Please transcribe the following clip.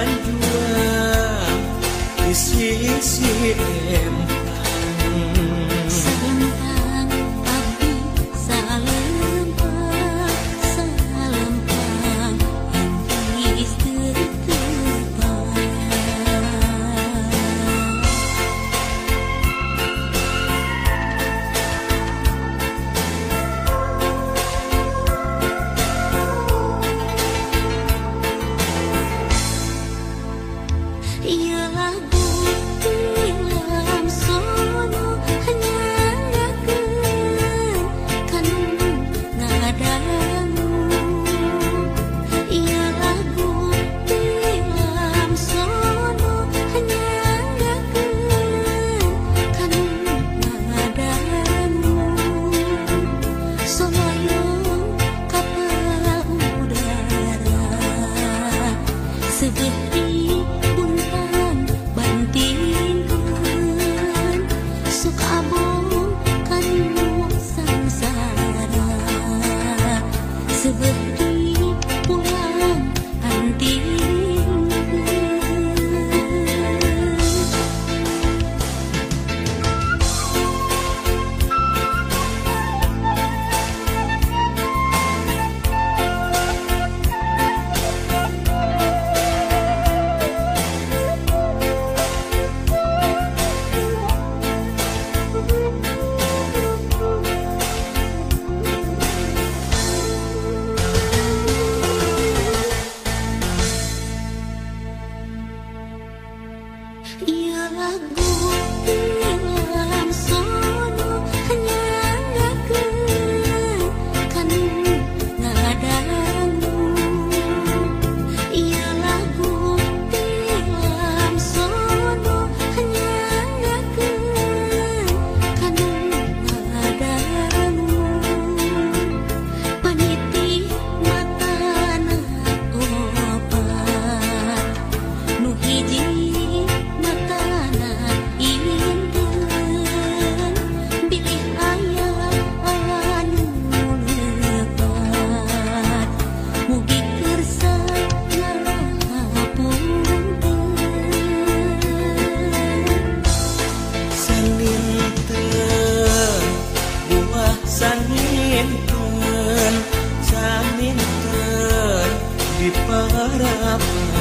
juang di sisi empang. Salempang abdi salempang salempang engkis tertepang. Ya lagu tilam sono hanyarakeun kanu ngadamu. Ya lagu tilam sono hanyarakeun kanu ngadamu. Soloyong kapal udara seperti seperti pulang anting. Ya lagu tilam sono hanyarakeun kanu ngadamu. Ya lagu tilam sono hanyarakeun kanu ngadamu. Paniti matana opat nu hiji saninten di parapan.